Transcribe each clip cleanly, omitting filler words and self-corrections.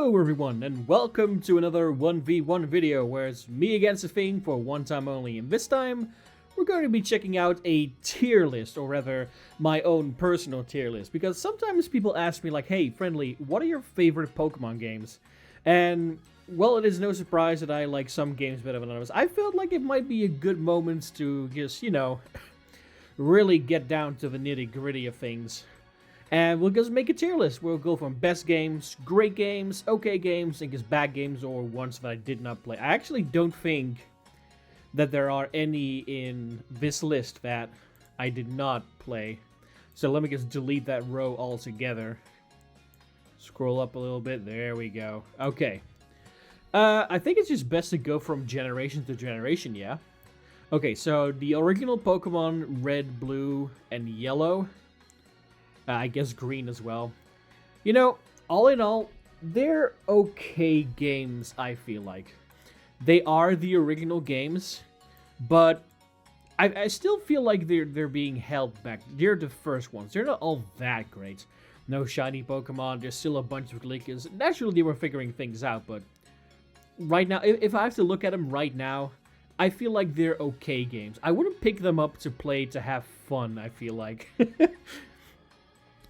Hello everyone, and welcome to another 1v1 video where it's me against a thing for one time only. And this time, we're going to be checking out a tier list, or rather, my own personal tier list. Because sometimes people ask me like, hey, Friendly, what are your favorite Pokemon games? And, well, it is no surprise that I like some games better than others. I felt like it might be a good moment to just, really get down to the nitty-gritty of things. And we'll just make a tier list. We'll go from best games, great games, okay games, and just bad games or ones that I did not play. I actually don't think that there are any in this list that I did not play. So let me just delete that row altogether. Scroll up a little bit. There we go. Okay. I think it's just best to go from generation to generation, yeah? Okay, so the original Pokemon, Red, Blue, and Yellow. I guess green as well. You know, all in all, they're okay games, I feel like. They are the original games, but I still feel like they're being held back. They're the first ones. They're not all that great. No shiny Pokemon, there's still a bunch of glitches. Naturally, they were figuring things out, but right now, if I have to look at them right now, I feel like they're okay games. I wouldn't pick them up to play to have fun, I feel like.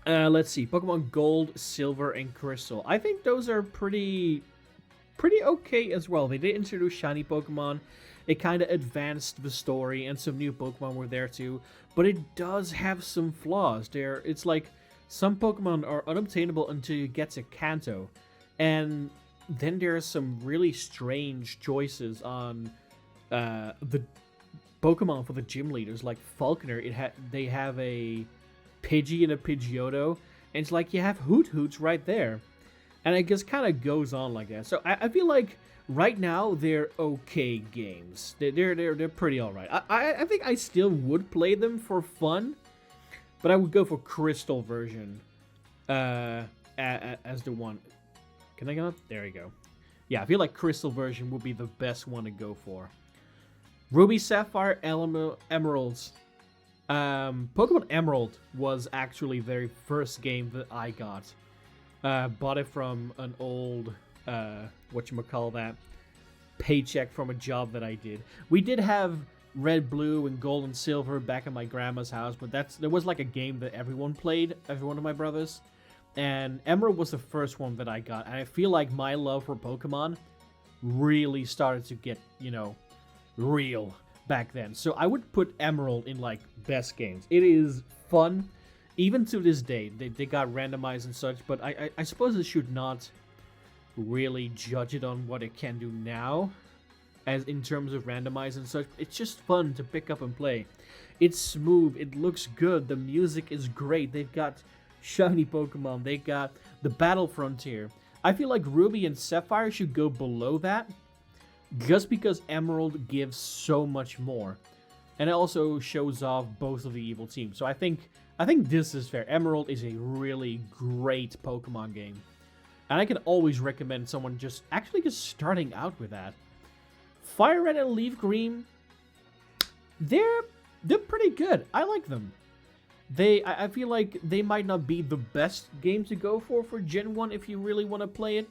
Let's see, Pokemon Gold, Silver, and Crystal. I think those are pretty okay as well. They did introduce shiny Pokemon. It kind of advanced the story, and some new Pokemon were there too. But it does have some flaws. It's like some Pokemon are unobtainable until you get to Kanto, and then there's some really strange choices on the Pokemon for the gym leaders. Like Falconer, they have a Pidgey and a Pidgeotto, and it's like you have Hoot Hoots right there, and it just kind of goes on like that. So I feel like right now they're okay games. They're pretty alright. I think I still would play them for fun, but I would go for Crystal version as the one. Can I get up? There we go. Yeah, I feel like Crystal version would be the best one to go for. Ruby, Sapphire, Emeralds. Pokemon Emerald was actually the very first game that I got. Bought it from an old, whatchamacallit, paycheck from a job that I did. We did have Red, Blue, and Gold and Silver back at my grandma's house, but there was like a game that everyone played, every one of my brothers. And Emerald was the first one that I got, and I feel like my love for Pokemon really started to get, real back then. So I would put Emerald in like best games. It is fun, even to this day. They got randomized and such, but I suppose I should not really judge it on what it can do now, as in terms of randomized and such. It's just fun to pick up and play. It's smooth, it looks good, the music is great. They've got shiny Pokemon, they got the battle frontier. I feel like Ruby and Sapphire should go below that, just because Emerald gives so much more, and it also shows off both of the evil teams. So I think this is fair. Emerald is a really great Pokemon game, and I can always recommend someone just starting out with that. Fire Red and Leaf Green, they're pretty good. I like them. I feel like they might not be the best game to go for Gen 1 if you really want to play it.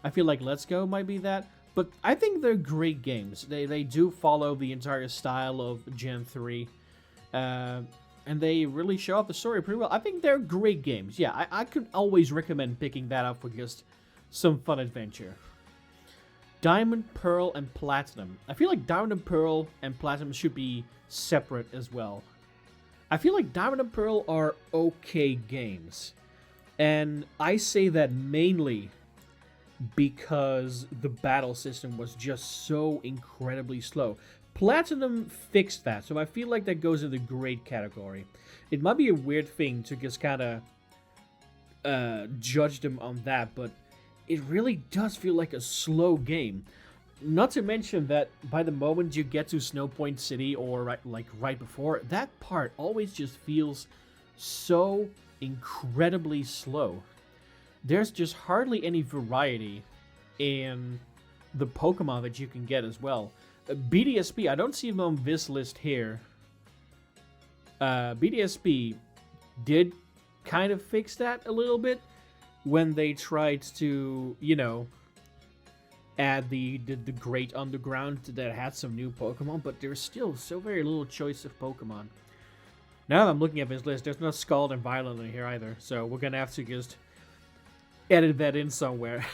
I feel like Let's Go might be that. But I think they're great games. They do follow the entire style of Gen 3. And they really show off the story pretty well. I think they're great games. Yeah, I could always recommend picking that up for just some fun adventure. Diamond, Pearl, and Platinum. I feel like Diamond and Pearl and Platinum should be separate as well. I feel like Diamond and Pearl are okay games. And I say that mainly because the battle system was just so incredibly slow. Platinum fixed that, so I feel like that goes in the great category. It might be a weird thing to just kind of judge them on that, but it really does feel like a slow game. Not to mention that by the moment you get to Snow Point City, or right before, that part always just feels so incredibly slow. There's just hardly any variety in the Pokemon that you can get as well. BDSP, I don't see them on this list here. BDSP did kind of fix that a little bit, when they tried to, add the Great Underground that had some new Pokemon, but there's still so very little choice of Pokemon. Now that I'm looking at this list, there's no Scald and Violet in here either, so we're gonna have to just edit that in somewhere.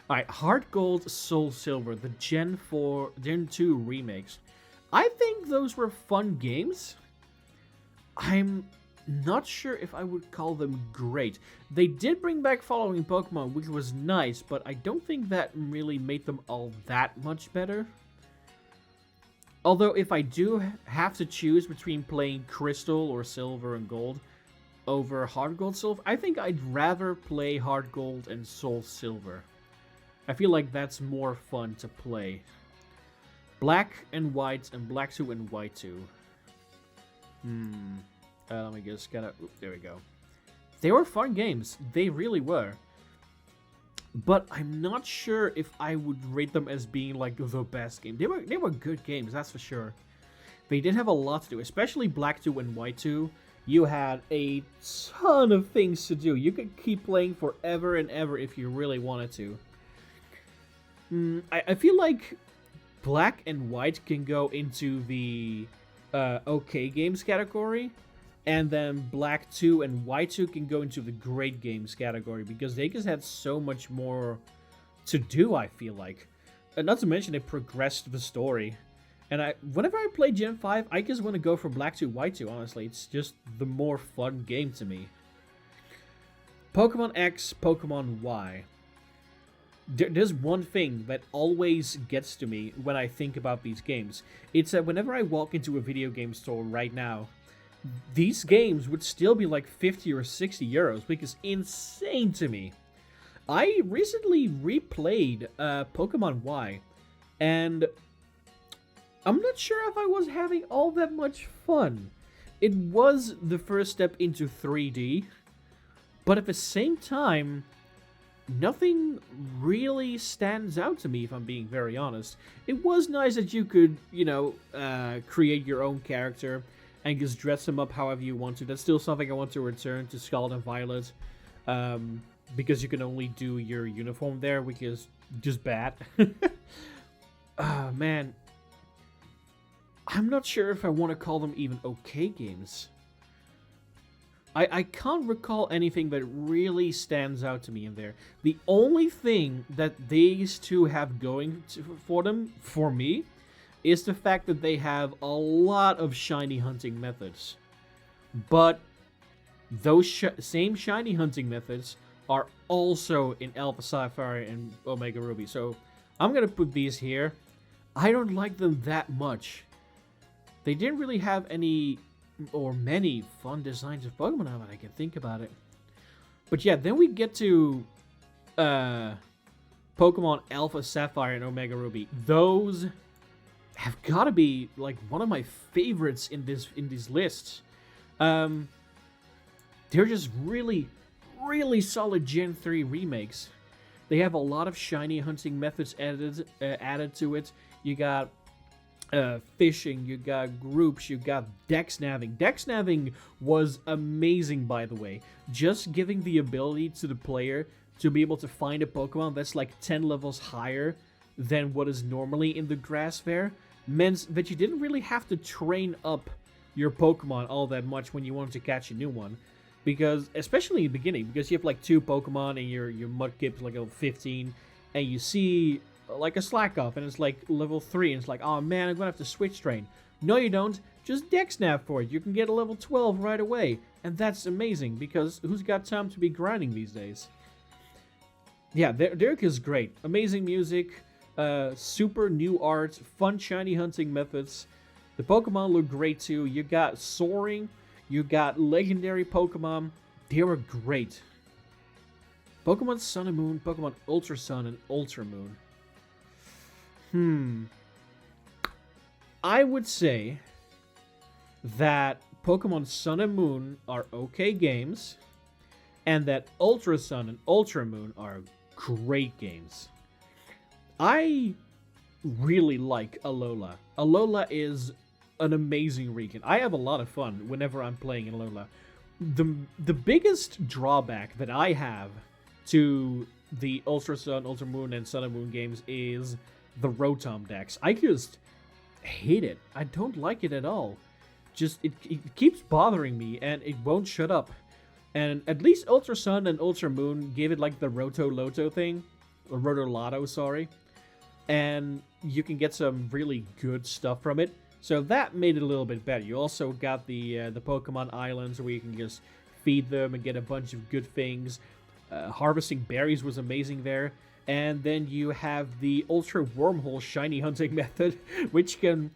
Alright, Heart Gold, Soul Silver, the Gen 2 remakes. I think those were fun games. I'm not sure if I would call them great. They did bring back following Pokemon, which was nice, but I don't think that really made them all that much better. Although, if I do have to choose between playing Crystal or Silver and Gold over Heart Gold Silver, I think I'd rather play Heart Gold and Soul Silver. I feel like that's more fun to play. Black and White and Black 2 and White 2. Let me just there we go. They were fun games. They really were. But I'm not sure if I would rate them as being like the best game. They were good games, that's for sure. They did have a lot to do, especially Black 2 and White 2. You had a ton of things to do. You could keep playing forever and ever if you really wanted to. I feel like Black and White can go into the okay games category, and then Black 2 and White 2 can go into the great games category, because they just had so much more to do, I feel like. Not to mention, it progressed the story. And whenever I play Gen 5, I just want to go for Black 2, White 2, honestly. It's just the more fun game to me. Pokemon X, Pokemon Y. There's one thing that always gets to me when I think about these games. It's that whenever I walk into a video game store right now, these games would still be like 50 or 60 euros, which is insane to me. I recently replayed Pokemon Y, and I'm not sure if I was having all that much fun. It was the first step into 3D, but at the same time, nothing really stands out to me, if I'm being very honest. It was nice that you could, create your own character and just dress him up however you want to. That's still something I want to return to Scarlet and Violet, because you can only do your uniform there, which is just bad. Man. I'm not sure if I want to call them even okay games. I can't recall anything that really stands out to me in there. The only thing that these two have going for them, for me, is the fact that they have a lot of shiny hunting methods. But those same shiny hunting methods are also in Alpha Sapphire and Omega Ruby. So I'm going to put these here. I don't like them that much. They didn't really have any or many fun designs of Pokemon now that I can think about it. But yeah, then we get to Pokemon Alpha Sapphire and Omega Ruby. Those have got to be like one of my favorites in these lists. They're just really, really solid Gen 3 remakes. They have a lot of shiny hunting methods added to it. You got fishing, you got groups, you got dex navving. Dex navving was amazing, by the way. Just giving the ability to the player to be able to find a Pokemon that's like 10 levels higher than what is normally in the grass fair meant that you didn't really have to train up your Pokemon all that much when you wanted to catch a new one. Because, especially in the beginning, because you have like 2 Pokemon and your Mudkip's like level 15, and you see like a Slack Off, and it's like level 3, and it's like, oh man, I'm gonna have to switch train. No, you don't. Just Dex Nav for it. You can get a level 12 right away. And that's amazing, because who's got time to be grinding these days? Yeah, Derek is great. Amazing music, super new art, fun shiny hunting methods. The Pokemon look great too. You got Soaring, you got legendary Pokemon. They were great. Pokemon Sun and Moon, Pokemon Ultra Sun and Ultra Moon. I would say that Pokemon Sun and Moon are okay games, and that Ultra Sun and Ultra Moon are great games. I really like Alola. Alola is an amazing region. I have a lot of fun whenever I'm playing in Alola. the biggest drawback that I have to the Ultra Sun, Ultra Moon, and Sun and Moon games is the Rotom decks. I just hate it. I don't like it at all. Just it keeps bothering me and it won't shut up. And at least Ultra Sun and Ultra Moon gave it like the Roto Loto thing, or Roto Lotto, sorry. And you can get some really good stuff from it. So that made it a little bit better. You also got the Pokemon Islands where you can just feed them and get a bunch of good things. Harvesting berries was amazing there. And then you have the Ultra Wormhole Shiny Hunting method, which can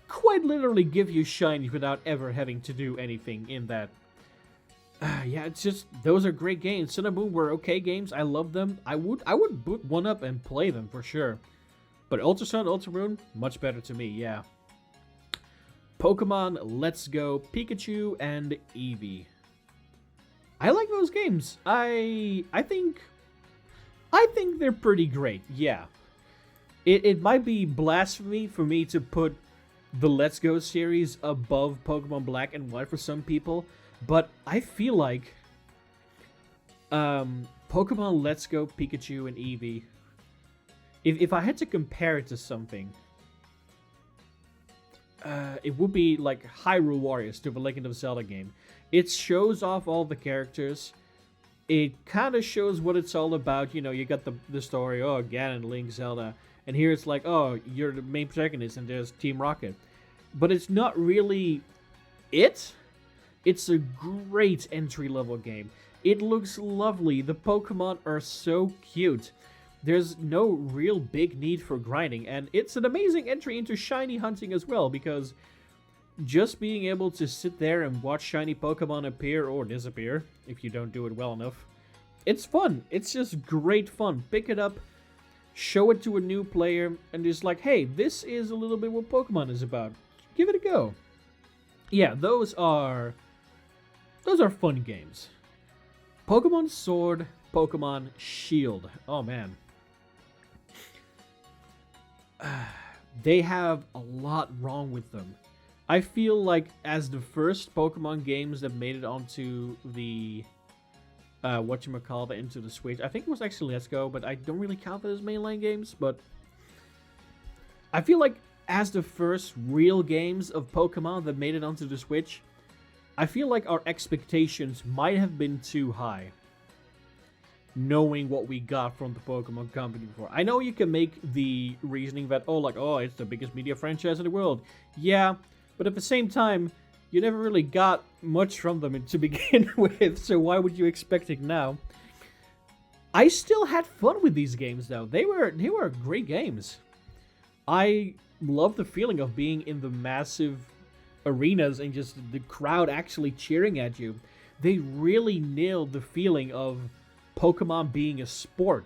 quite literally give you shinies without ever having to do anything in that. Yeah, it's just, those are great games. Sun and Moon were okay games. I love them. I would boot one up and play them for sure. But Ultra Sun, Ultra Moon, much better to me, yeah. Pokemon Let's Go Pikachu and Eevee. I like those games. I think they're pretty great, yeah. It might be blasphemy for me to put the Let's Go series above Pokemon Black and White for some people, but I feel like Pokemon Let's Go Pikachu and Eevee, if I had to compare it to something, it would be like Hyrule Warriors to the Legend of Zelda game. It shows off all the characters. It kind of shows what it's all about. You know, you got the story, oh, Ganon, Link, Zelda. And here it's like, oh, you're the main protagonist and there's Team Rocket. But it's not really it. It's a great entry-level game. It looks lovely. The Pokemon are so cute. There's no real big need for grinding. And it's an amazing entry into shiny hunting as well, because just being able to sit there and watch shiny Pokemon appear or disappear, if you don't do it well enough, it's fun. It's just great fun. Pick it up, show it to a new player, and just like, hey, this is a little bit what Pokemon is about. Give it a go. Yeah, those are fun games. Pokemon Sword, Pokemon Shield. Oh, man. They have a lot wrong with them. I feel like as the first Pokemon games that made it onto the whatchamacallit, into the Switch. I think it was actually Let's Go, but I don't really count it as mainline games, but I feel like as the first real games of Pokemon that made it onto the Switch, I feel like our expectations might have been too high, knowing what we got from the Pokemon Company before. I know you can make the reasoning that, oh, it's the biggest media franchise in the world. Yeah, but at the same time, you never really got much from them to begin with, so why would you expect it now? I still had fun with these games, though. They were great games. I love the feeling of being in the massive arenas and just the crowd actually cheering at you. They really nailed the feeling of Pokemon being a sport.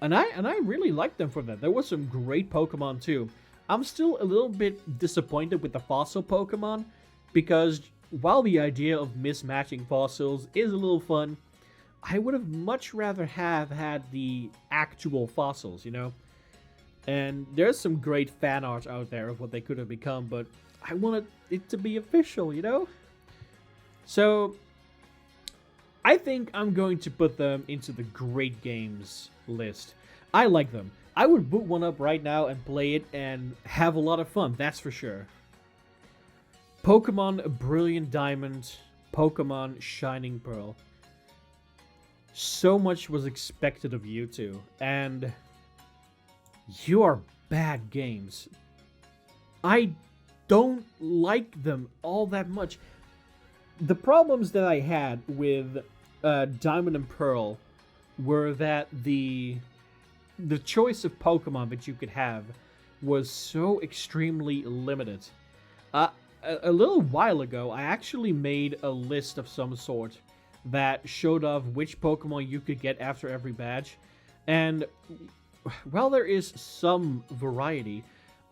And I really liked them for that. There was some great Pokemon too. I'm still a little bit disappointed with the fossil Pokemon, because while the idea of mismatching fossils is a little fun, I would have much rather have had the actual fossils, you know? And there's some great fan art out there of what they could have become, but I wanted it to be official, you know? So I think I'm going to put them into the great games list. I like them. I would boot one up right now and play it and have a lot of fun, that's for sure. Pokemon Brilliant Diamond, Pokemon Shining Pearl. So much was expected of you two, and you are bad games. I don't like them all that much. The problems that I had with Diamond and Pearl were that the choice of Pokemon that you could have was so extremely limited. A little while ago, I actually made a list of some sort that showed off which Pokemon you could get after every badge. And while there is some variety,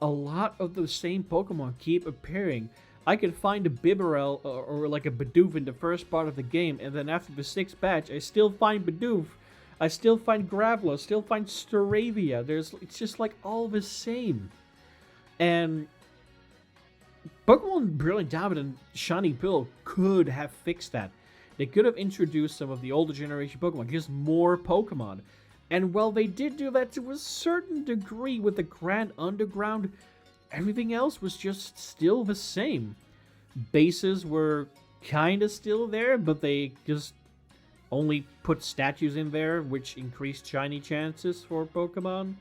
a lot of the same Pokemon keep appearing. I could find a Bibarel or like a Bidoof in the first part of the game, and then after the 6th badge, I still find Bidoof. I still find Graveler, still find Staravia. It's just like all the same. And Pokemon Brilliant Diamond and Shiny Pearl could have fixed that. They could have introduced some of the older generation Pokemon, just more Pokemon. And while they did do that to a certain degree with the Grand Underground, everything else was just still the same. Bases were kinda still there, but they just only put statues in there, which increased shiny chances for Pokemon.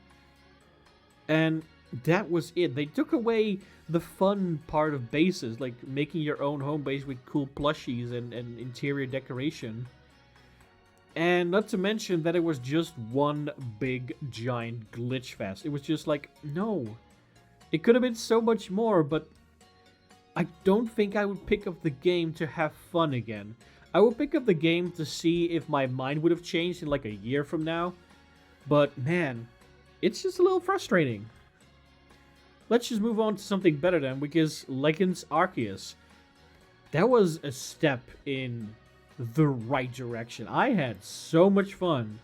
And that was it. They took away the fun part of bases, like making your own home base with cool plushies and interior decoration. And not to mention that it was just one big giant glitch fest. It was just like, no. It could have been so much more, but I don't think I would pick up the game to have fun again. I would pick up the game to see if my mind would have changed in like a year from now. But man, it's just a little frustrating. Let's just move on to something better then, because Legends Arceus. That was a step in the right direction. I had so much fun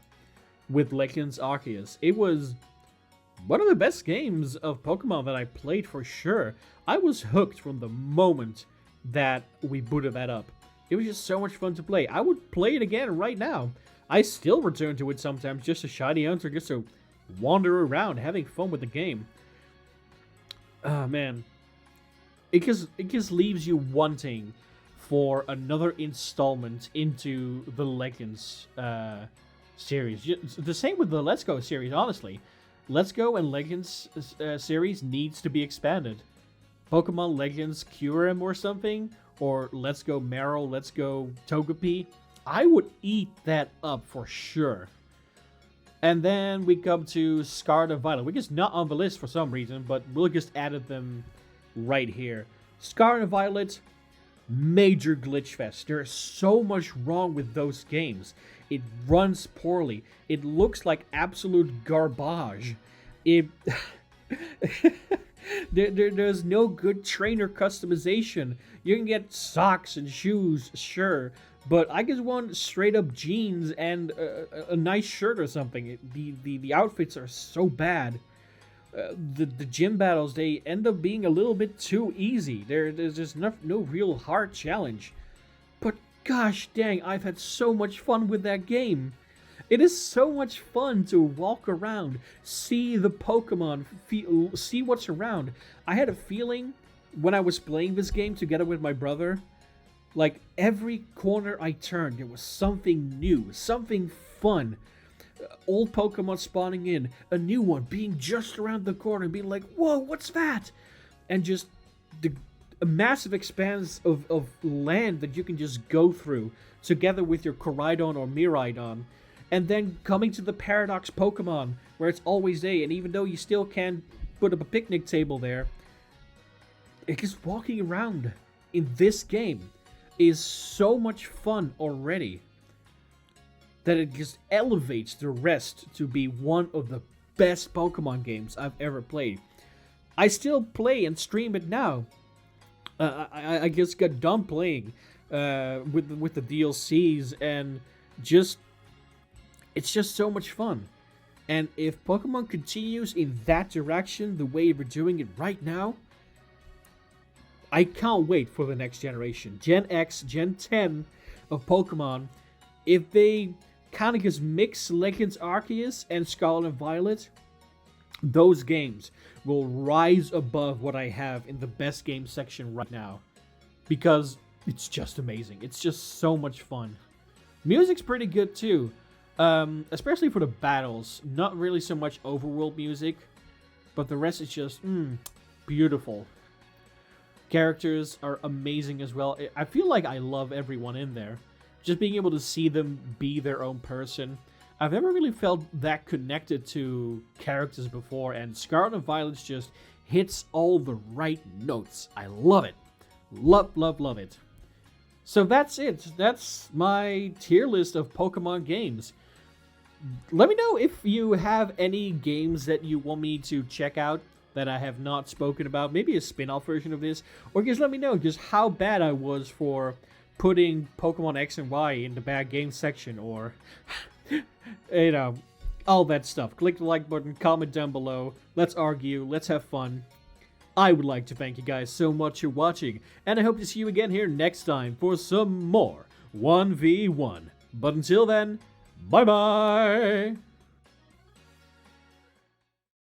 with Legends Arceus. It was one of the best games of Pokemon that I played for sure. I was hooked from the moment that we booted that up. It was just so much fun to play. I would play it again right now. I still return to it sometimes just to shiny hunter, just to wander around having fun with the game. Oh man. It just leaves you wanting for another installment into the Legends series. The same with the Let's Go series, honestly. Let's Go and Legends series needs to be expanded. Pokemon Legends Kyurem or something, or Let's Go Marrow, Let's Go Togepi. I would eat that up for sure. And then we come to Scarlet and Violet, which is not on the list for some reason, but we'll just added them right here. Scarlet and Violet, major glitch fest. There's so much wrong with those games. It runs poorly. It looks like absolute garbage. There's no good trainer customization. You can get socks and shoes, sure, but I just want straight up jeans and a nice shirt or something. The outfits are so bad. The gym battles, they end up being a little bit too easy. There's just no real hard challenge. But gosh dang, I've had so much fun with that game. It is so much fun to walk around, see the Pokemon, see what's around. I had a feeling when I was playing this game together with my brother, like every corner I turned, there was something new, something fun. Old Pokemon spawning in, a new one being just around the corner and being like, whoa, what's that? And just a massive expanse of land that you can just go through together with your Koraidon or Miraidon. And then coming to the Paradox Pokemon, where it's always day, and even though you still can put up a picnic table there, it's just walking around in this game is so much fun already that it just elevates the rest to be one of the best Pokemon games I've ever played. I still play and stream it now. I just got done playing with the DLCs, and just it's just so much fun. And if Pokemon continues in that direction, the way we're doing it right now, I can't wait for the next generation. Gen X, Gen 10 of Pokemon. If they kind of just mix Legends Arceus and Scarlet and Violet, those games will rise above what I have in the best game section right now. Because it's just amazing. It's just so much fun. Music's pretty good too. Especially for the battles. Not really so much overworld music, but the rest is just beautiful. Characters are amazing as well. I feel like I love everyone in there. Just being able to see them be their own person. I've never really felt that connected to characters before, and Scarlet and Violet just hits all the right notes. I love it. Love, love, love it. So that's it. That's my tier list of Pokemon games. Let me know if you have any games that you want me to check out that I have not spoken about. Maybe a spin-off version of this. Or just let me know just how bad I was for putting Pokemon X and Y in the bad game section. Or, you know, all that stuff. Click the like button, comment down below. Let's argue. Let's have fun. I would like to thank you guys so much for watching, and I hope to see you again here next time for some more 1v1. But until then, bye bye!